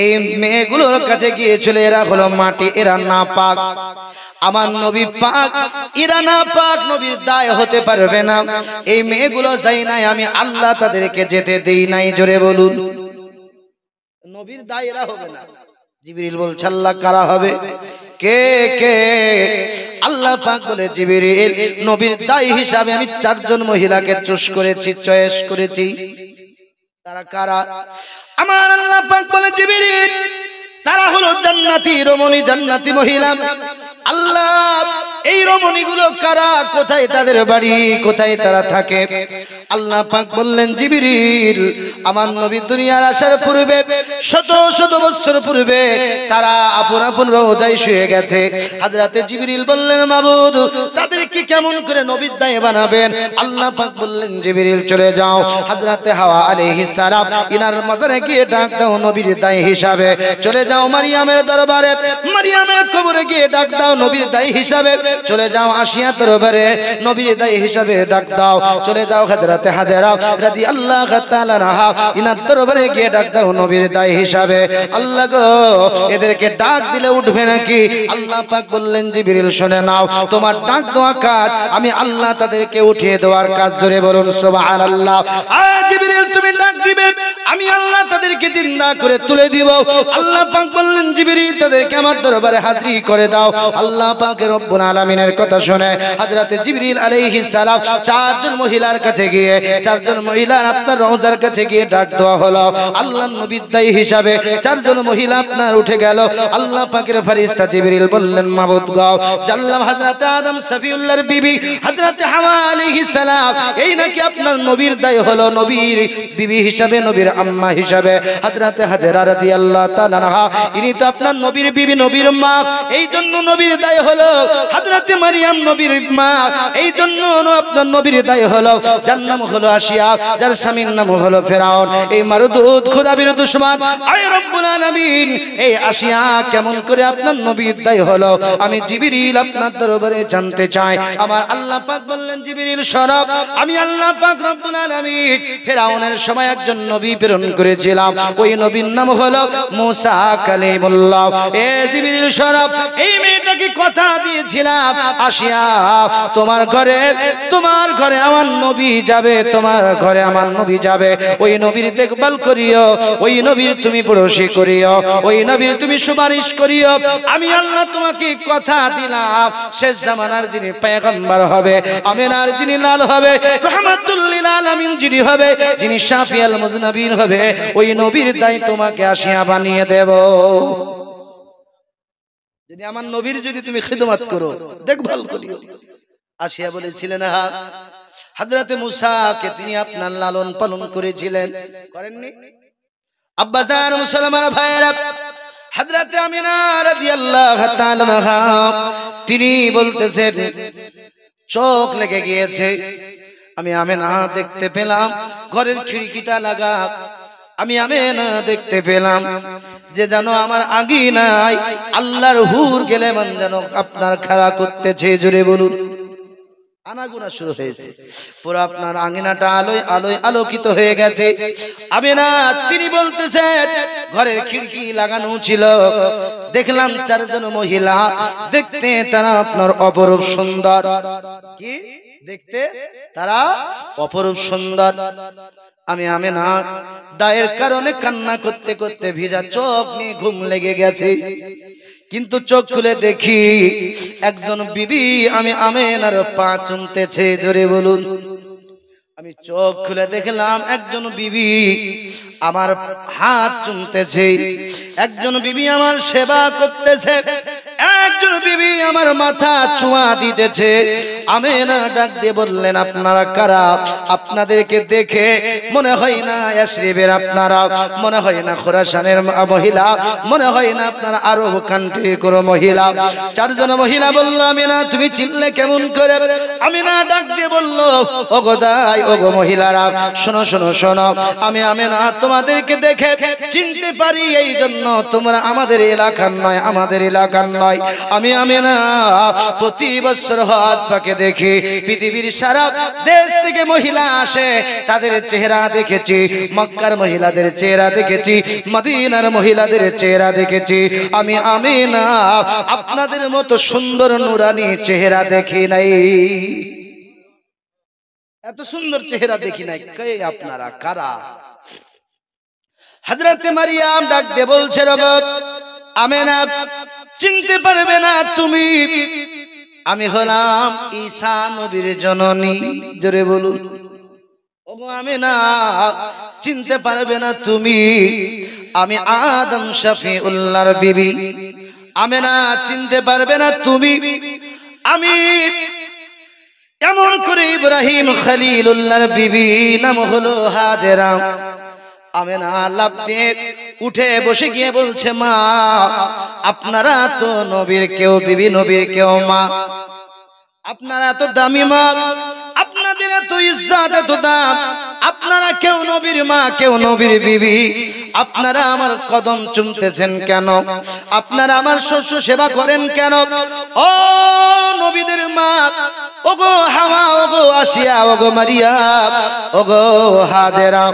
এই মেয়েগুলোর কাছে গিয়েছিল, এরা হলো মাটি, এরা না পাক। আমার নবী পাক, এরা না পাক, নবীর দায় হতে পারবে না। এই মেয়েগুলো যাই নাই, আমি আল্লাহ তাদেরকে যেতে দেই নাই। জোরে বলুন। নবীর দায় এরা হবে না। জিবরিল বলছে, আল্লাহ কারা হবে? কে কে? আল্লাহ পাক বলে জিবরিল নবীর দায়ী হিসাবে আমি চারজন মহিলাকে চুজ করেছি, চয়েস করেছি। তারা কারা? আমার আল্লাহ পাক বলে জিবরিল তারা হলো জান্নাতি রমণী, জান্নাতি মহিলা। আল্লাহ এই রমণীগুলো কারা, কোথায় তাদের বাড়ি, কোথায় তারা থাকে? আল্লাহ পাক বললেন জিবরিল আমার নবী দুনিয়ার আসার পূর্বে শত শত বছর পূর্বে তারা আপন আপন রওজায় শুয়ে গেছে। হযরতে জিবরিল বললেন মাবুদ তাদেরকে কেমন করে নবীর দায়ে বানাবেন? আল্লাহ পাক বললেন জিবরিল চলে যাও হযরতে হাওয়া আলাইহিস সালাম ইনার মাজারে গিয়ে ডাক দাও নবীর দায়ে হিসাবে। চলে যাও মারিয়ামের দরবারে, মারিয়ামের কবরে গিয়ে ডাক দাও নবীর দায়ী হিসাবে। চলে যাও আসিয়া দরবারে নবীর দায়ী হিসাবে ডাক দাও। চলে যাও হযরতে হাজেরা রাদিয়াল্লাহু তাআলা আনহা ইনার দরবারে গিয়ে ডাক দাও নবীর দায়ী হিসাবে। আল্লাহ গো এদেরকে ডাক দিলে উঠবে নাকি? আল্লাহ পাক বললেন জিবরিল শুনে নাও তোমার ডাক দেওয়া কাজ আমি আল্লাহ তাদেরকে উঠিয়ে দেওয়ার কাজ। জোরে বলুন সুবহানাল্লাহ। জিবরিল তুমি ডাক দিবে আমি আল্লাহ তাদেরকে জিন্দা করে তুলে দিব। আল্লাহ পাক বললেন জিবরিল তাদেরকে আমার দরবারে হাজির করে দাও। আল্লাহ পাক রব্বুল আলামিনের কথা শুনে হযরতে জিবরিল আলাইহিস সালাম চারজন মহিলার কাছে গিয়ে, চারজন মহিলার আপনার রওজার কাছে গিয়ে ডাক দেওয়া হলো। আল্লাহর নবীর দায়ী হিসাবে চারজন মহিলা আপনার উঠে গেল। আল্লাহ পাকের ফেরেশতা জিবরিল বললেন মাবুদ গো জানলাম হযরতে আদম সফিউল্লাহর বিবি হযরতে হাওয়া আলাইহিস সালাম এই নাকি আপনার নবীর দায়ী হলো, নবীর বিবি হিসাবে, নবীর আম্মা হিসাবে। হযরতে হাজেরা রাদিয়াল্লাহু তাআলা আনহা ইনি তো আপনার নবীর বিবি, নবীর মা, এই জন্য নবীর দায়ী হলো। হযরতে মারিয়াম নবীর মা, এই জন্য আপনার নবীর দায়ী হলো। যার নাম হলো আসিয়া, যার স্বামীর নাম হলো ফেরাউন। এই মারদুদ খোদাবির দুশমন আয় রব্বুল আলামিন এই আসিয়া কেমন করে আপনার নবীর দায়ী হলো আমি জিবরিল আপনার দরবারে জানতে চাই। আমার আল্লাহ পাক বললেন জিবরিল শোনো আমি আল্লাহ পাক রব্বুল আলামিন ফেরাউনের সময় একজন নবী প্রেরণ করেছিলাম, ওই নবীর নাম হলো মুসা কালিমুল্লাহ। এ জিবরিল শোনো এই মেয়েটাকে কথা দিয়েছিলাম আসিয়া তোমার ঘরে আমার নবী যাবে, তোমার ঘরে আমার নবী যাবে। ওই নবীর দেখভাল করিও, ওই নবীর তুমি পড়োশি করিও, ওই নবীর তুমি সুপারিশ করিও। আমি আল্লাহ তোমাকে কথা দিলাম শেষ জামানার যিনি পয়গম্বর হবে, আমিনার যিনি লাল হবে, রাহমাতুল লিল আলামিন যিনি হবে, যিনি শাফিউল মুজনাবিন হবে, ওই নবীর দায় তোমাকে আসিয়া বানিয়ে দেব। যদি আমার নবীর যদি তুমি খিদমত করো, দেখভাল করিও। আসিয়া বলেছিলেন হ্যাঁ হযরতে মুসাকে তিনি আপনার লালন পালন করেছিলেন, করেননি? আব্বাজান মুসলমান ভাইরা হযরতে আমিনা রাদিয়াল্লাহু তাআলা আনহা তিনি বলতেছেন চোখ লেগে গিয়েছে, আমি আমিনা দেখতে পেলাম ঘরের খিড়কিটা লাগা, আমি আমিনা দেখতে পেলাম যে যেন আমার আঙিনায় আল্লাহর হুর গেলে মান যেন আপনার খেলা করতেছে। জোরে বলুন। আনাগোনা শুরু হয়েছে, পুরো আপনার আঙিনাটা আলোয় আলোয় আলোকিত হয়ে গেছে। আমিনা তিনি বলতেছেন ঘরের খিড়কি লাগানো ছিল, দেখলাম চারজন মহিলা, দেখতে তারা আপনার অপরূপ সুন্দর। কি দেখতে? তারা অপরূপ সুন্দর। আমি আমিনা দায়ের কারণে কান্না করতে করতে ভিজা চোখ নিয়ে ঘুম লেগে গেছে, কিন্তু চোখ খুলে দেখি একজন বিবি আমি আমিনার পা চুমতেছে। জোরে বলুন। আমি চোখ খুলে দেখলাম একজন বিবি আমার হাত চুমতেছে, একজন বিবি আমার সেবা করতেছে, একজন বিবি আমার মাথা চুমা দিতেছে। আমিনা ডাক দিয়ে বললেন আপনারা কারা? আপনাদেরকে দেখে মনে হয় না ইয়াসরিবের আপনারা, মনে হয় না খোরাসানের মহিলা, মনে হয় না আপনারা আরব কান্ট্রির কোন মহিলা। চারজন মহিলা বলল আমিনা তুমি চিনলে কেমন করে? আমিনা ডাক দিয়ে বলল ওগো দাই, ওগো মহিলারা শোনো শোনো শোনো, আমি আমিনা তোমাদেরকে দেখে চিনতে পারি, এই জন্য তোমরা আমাদের এলাকার নয়, আমাদের এলাকার নয়। আমি আমিনা প্রতি বছর হজ পাকে দেখি, পৃথিবীর সারা দেশ থেকে মহিলা আসে, তাদের চেহারা দেখেছি, মক্কার মহিলাদের চেহারা দেখেছি, মদিনার মহিলাদের চেহারা দেখেছি। আমি আমিনা আপনাদের মতো সুন্দর নুরানি চেহারা দেখি নাই, এত সুন্দর চেহারা দেখি নাই। কে আপনারা কারা? হযরতে মারিয়াম ডাক দিয়ে বলছে রব আমিনা চিনতে পারবে না তুমি, আমি হলাম ঈসা নবীর জননী। জোরে বলুন। ওগো আমিনা, চিনতে পারবে না তুমি, আমি আদম শফিউল্লাহর বিবি। আমিনা, চিনতে পারবে না তুমি, আমি কেমন করে ইব্রাহিম খলিলুল্লাহর বিবি, নাম হলো হাজেরা। আমিনা লাফ দিয়ে উঠে বসে গিয়ে বলছে, মা আপনারা তো নবীর কেউ বিবি, নবীর কেউ মা, আপনারা তো দামি মা, আপনাদের এত ইজ্জত এত দাম, আপনারা কেউ নবীর মা কেউ নবীর বিবি, আপনারা আমার কদম চুমতেছেন কেন? আপনারা আমার শস্য সেবা করেন কেন? ও নবীদের মা, ওগো হাওয়া, ওগো আসিয়া, ওগো মারিয়াম, ওগো হাজেরা,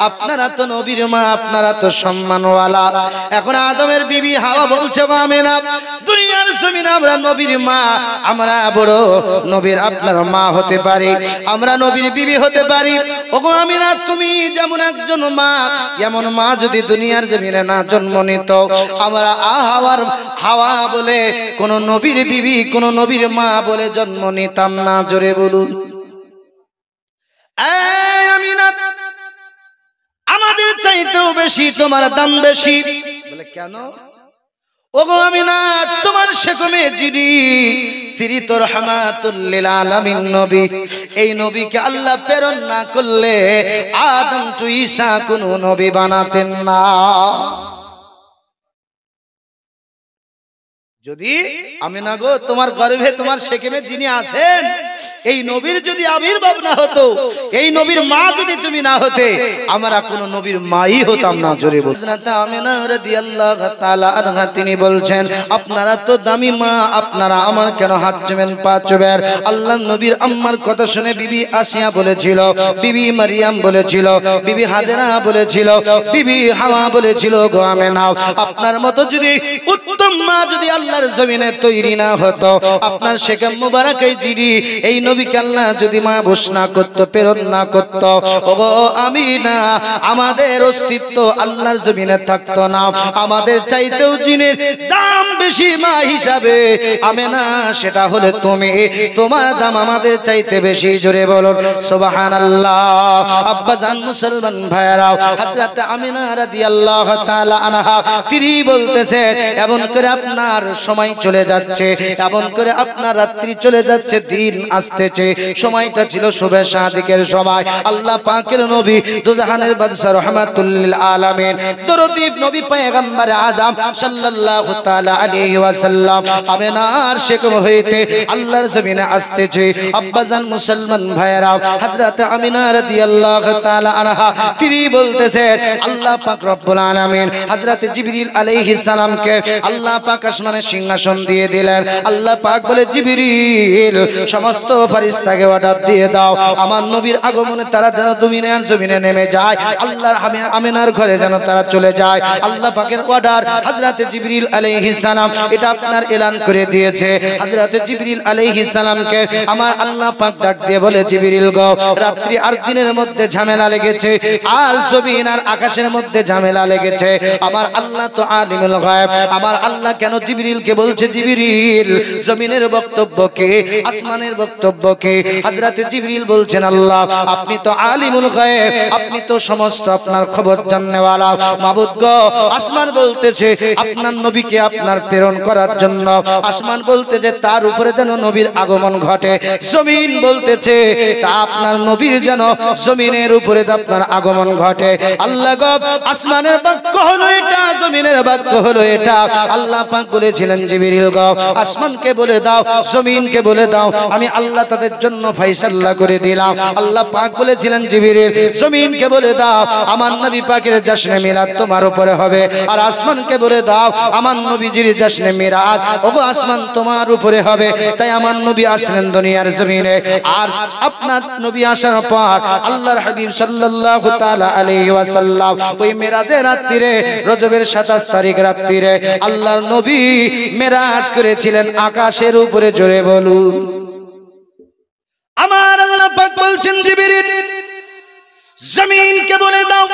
আপনারা তো নবীর মা, আপনারা তো সম্মানওয়ালা। এখন আদমের বিবি হাওয়া বলছে, গো আমিনা, দুনিয়ার জমিনে আমরা নবীর মা, আমরা বড় নবীর আপনার মা হতে পারি, আমরা নবীর বিবি হতে পারি। ওগো আমিনা, তুমি যেমন একজন মা, এমন মা যদি দুনিয়ার জমিনে না জন্ম নিত, আমরা হাওয়া বলে কোন নবীর বিবি, কোন নবীর মা বলে জন্ম নিতাম না। জোরে বলুন। আমিনা, আমাদের চাইতেও বেশি তোমার দাম বেশি। বলে কেন? ওগো আমিনা, তোমার সেকমে যিনি, তিনি তো রাহমাতুল লিল আলামিন নবী, এই নবীকে আল্লাহ প্রেরণ না করলে আদম টু ঈসা কোন নবী বানাতেন না। যদি আমিনা গো, তোমার গর্ভে তোমার সেকেমে যিনি আছেন, এই নবীর যদি আবির্ভাব না হতো, এই নবীর মা যদি তুমি না হতে, আমরা কোন নবীর মাই হতাম না। জোরে বলছেন। আমিনা রাদিয়াল্লাহু তাআলা আনহা তিনি বলছেন, আপনারা তো দামি মা, আপনারা আমার কেন হাত চুমেন পা চুবেন? আল্লাহর নবীর আম্মার কথা শুনে বিবি আসিয়া বলেছিল, বিবি মারিয়াম বলেছিল, বিবি হাজেরা বলেছিল, বিবি হাওয়া বলেছিল, গো আমিনা, আপনার মতো যদি উত্তম মা যদি আল্লাহর জমিনে তৈরি না হতো, আপনার সেকেম মুবারকে যিনি, এই নবীকে আল্লাহ যদি মা ঘোষণা করতো, প্রেরণ না করতো, ওগো আমিনা, আমাদের অস্তিত্ব আল্লাহর জমিনে থাকতো না। আমাদের চাইতেও যিনি দাম বেশি মা হিসাবে আমিনা, সেটা হলে তুমি, তোমার দাম আমাদের চাইতে বেশি। জোরে বলুন সুবহানাল্লাহ। আব্বা জান মুসলমান ভাইরা, হযরত আমিনা রাদিয়াল্লাহু তাআলা আনহা তিনি বলতেছেন, এমন করে আপনার সময় চলে যাচ্ছে, এমন করে আপনার রাত্রি চলে যাচ্ছে, দিন আসতেছে। সময়টা ছিল শুভে সাদিকের সময়। আল্লাহ পাকের নবী, দুজাহানের বাদশা, রাহমাতুল লিল আলামিন, দরদী নবী পয়গম্বর আযম সাল্লাল্লাহু তাআলা আলাইহি ওয়াসাল্লাম আমিনার সেকম হইতে আল্লাহর জমিনে আসতেছে। আব্বাজান মুসলমান ভাইরা, হযরত আমিনা রাদিয়াল্লাহু তাআলা আনহা তিনি বলতেছেন, আল্লাহ পাক রব্বুল আলামিন হযরত জিবরিল আলাইহিস সালামকে আল্লাহ পাক আসমানে সিংহাসন দিয়ে দিলেন। আল্লাহ পাক বলে, জিবরিল সমস্ত ফেরেশতাকে অর্ডার দিয়ে দাও, আমার নবীর আগমনে তারা যেন দুনিয়ার জমিনে নেমে যায়, আল্লাহর আমিনার ঘরে যেন তারা চলে যায়। আল্লাহ পাকের অর্ডার হযরত জিবরিল আলাইহিস সালাম এটা আপনার এলান করে দিয়েছে। হযরত জিবরিল আলাইহিস সালামকে আমার আল্লাহ পাক ডাক দিয়ে বলে, জিবরিল গো, রাত্রি আর দিনের মধ্যে ঝামেলা লেগেছে, আর জমিন আর আকাশের মধ্যে ঝামেলা লেগেছে। আমার আল্লাহ তো আলিমুল গায়ব, আমার আল্লাহ কেন জিবরিলকে বলছে, জিবরিল জমিনের বক্তব্য কে, আসমানের বক্তব্য কে? হযরত জিবরিল বলছেন, আল্লাহ আপনি তো আলিমুল গায়ব, আপনি তো সমস্ত আপনার খবর জানেওয়ালা। মাবুদ গো, আসমান বলতেছে আপনার নবীকে আপনার প্রেরণ করার জন্য, আসমান বলতেছে তার উপরে যেন নবীর আগমন ঘটে, জমিন বলতেছে তা আপনার নবীর যেন জমিনের উপরে আপনার আগমন ঘটে। আল্লাহ গো, আসমানের বাক্য হলো এটা, জমিনের বাক্য হলো এটা। আল্লাহ পাক বলেছিলেন, জিবরিল গো, আসমানকে বলে দাও, জমিনকে বলে দাও, আমি আল্লাহ তাদের জন্য ফয়সালা করে দিলাম। আল্লাহ পাক বলেছিলেন, জিবরিল জমিনকে বলে দাও, আমার নবী পাকের জশ্নে মিলাদ তোমার উপরে হবে, আর আসমানকে বলে দাও, আমার নবীজির জশ্নে মিরাজ ওগো আসমান তোমার উপরে হবে। তাই আমার নবী আসলেন দুনিয়ার জমিনে, আর আপনার নবী আসার পর আল্লাহর হাবিব সাল্লাল্লাহু তাআলা আলাইহি ওয়াসাল্লাম ওই মিরাজের রাত্রিরে, রজবের 27 তারিখ রাত্রিরে আল্লাহর নবী মিরাজ করেছিলেন আকাশের উপরে। জোরে বলুন। আমার আল্লাহ পাক বলছেন, জিবরিল জমিনকে বলে দাও,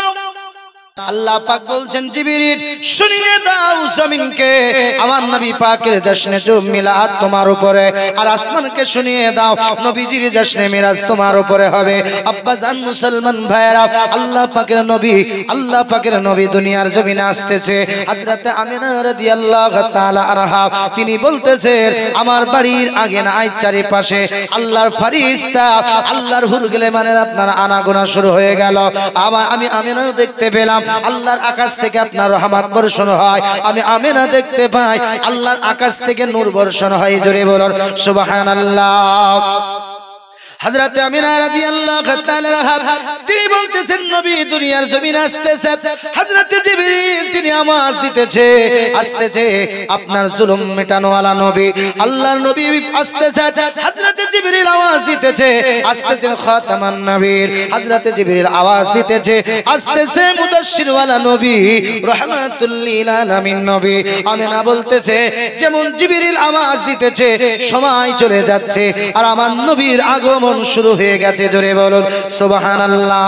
আল্লাহ পাক বলছেন জিবরিল শুনিয়ে দাও জমিনকে আমার নবী পাকের জশ্নে জুম মিলাদ তোমার উপরে, আর আসমানকে শুনিয়ে দাও নবীজির জশ্নে মিরাজ তোমার উপরে হবে। আব্বা জান মুসলমান ভাইরা, আল্লাহ পাকের নবী দুনিয়ার জমিনে আসতেছে। হযরত আমিনা রাদিয়াল্লাহু তাআলা আনহা তিনি বলতেছেন আমার বাড়ির আগে না চারিপাশে আল্লাহর ফেরেশতা আল্লাহর হুর গেলে মানে আপনার আনাগোনা শুরু হয়ে গেল। আমি আমিনা দেখতে পেলাম আল্লাহর আকাশ থেকে আপনার রহমত বর্ষণ হয়, আমি আমিনা দেখতে পাই আল্লাহর আকাশ থেকে নূর বর্ষণ হয়। জোরে বলুন সুবহানাল্লাহ। হযরত আমিনা রাদিয়াল্লাহু তাআলা তিনি বলতেছেন নবী দুনিয়ার জমিনে আসতেছে। হযরত জিবরিল তিনি আওয়াজ দিতেছে আসতেছে আপনার জুলুম মেটানো ওয়ালা নবী আল্লাহর নবী আসতেছে। হযরত জিবরিল আওয়াজ দিতেছে আসতেছে খাতামান নবীর। হযরত জিবরিল আওয়াজ দিতেছে আসতেছে মুদাশশির ওয়ালা নবী রাহমাতুল লিল আলামিন নবী। আমিনা বলতেছে যেমন জিবরিল আওয়াজ দিতেছে সময় চলে যাচ্ছে আর আমার নবীর আগমন শুরু হয়ে গেছে। জোরে বলুন সুবহানাল্লাহ।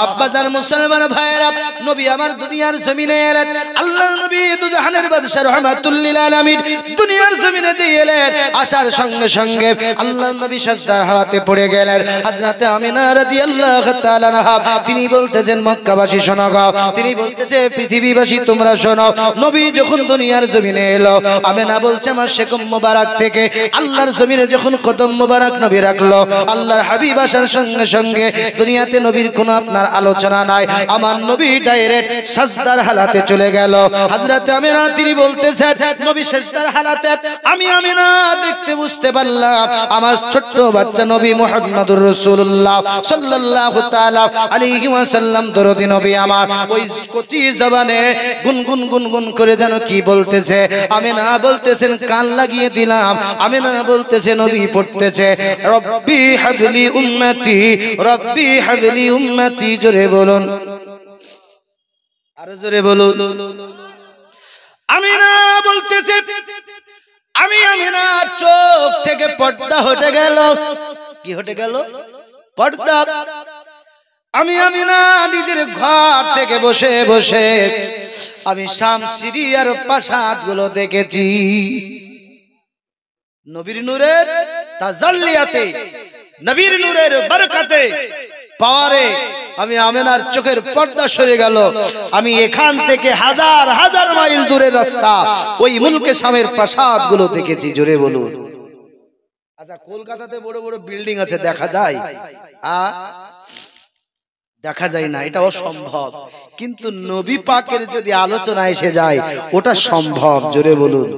আব্বাজান মুসলমান ভাইরা, নবী আমার দুনিয়ার জমিনে এলেন। আল্লাহর নবী দুজাহানের বাদশা রাহমাতুল লিল আলামিন দুনিয়ার জমিনে যে এলেন, আসার সঙ্গে সঙ্গে আল্লাহর নবী সিজদার হালাতে পড়ে গেলেন। হযরত আমিনা রাদিয়াল্লাহু তাআলা আনহা তিনি বলতেছেন মক্কাবাসী শোনো গো, তিনি বলতেছে পৃথিবীবাসী তোমরা শোনো, নবী যখন দুনিয়ার জমিনে এলো আমিনা বলছে আমার শেকম মোবারক থেকে আল্লাহর জমিনে যখন কদম মোবারক নবী রাখলো, আল্লাহর হাবিব আসার সঙ্গে সঙ্গে দুনিয়াতে নবীর কোনো আপনার আলোচনা নাই, আমার নবী ডাইরেক্ট সিজদার হালাতে চলে গেল। হযরত আমিনা তিনি বলতেছেন নবী সিজদার হালাতে আমি আমিনা দেখতে বুঝতে পারলাম আমার ছোট্ট বাচ্চা নবী মুহাম্মদুর রাসূলুল্লাহ সাল্লাল্লাহু তাআলা আলাইহি ওয়াসাল্লাম দরদি নবী আমার ওই কচি জবানে গুনগুন গুনগুন করে যেন কি বলতেছে। আমিনা বলতেছেন কান লাগিয়ে দিলাম। আমিনা বলতেছে নবী পড়তেছে রব্বি হাবলি উম্মতি রব্বি হাবলি উম্মতি। জোরে বলুন আরো জোরে বলুন। আমিনা বলতেছে আমি আমিনার চোখ থেকে পর্দা হটে গেল। কি হটে গেল? পর্দা। আমি আমিনা নিজের ঘর থেকে বসে বসে আমি শাম সিরিয়ার প্রাসাদ গুলো দেখেছি। নবীর নূরের তাজাল্লিয়াতে, নবীর নূরের বরকতে পাওয়ারে আমি আমিনার চোখের পর্দা সরে গেল। আমি এখান থেকে হাজার হাজার মাইল দূরের রাস্তা ওই মুলকে শামের প্রাসাদ গুলো দেখেছি। জোরে বলুন। আচ্ছা কলকাতাতে বড় বড় বিল্ডিং আছে দেখা যায়? দেখা যায় না, এটা অসম্ভব। কিন্তু নবী পাকের যদি আলোচনা এসে যায় ওটা সম্ভব। জোরে বলুন।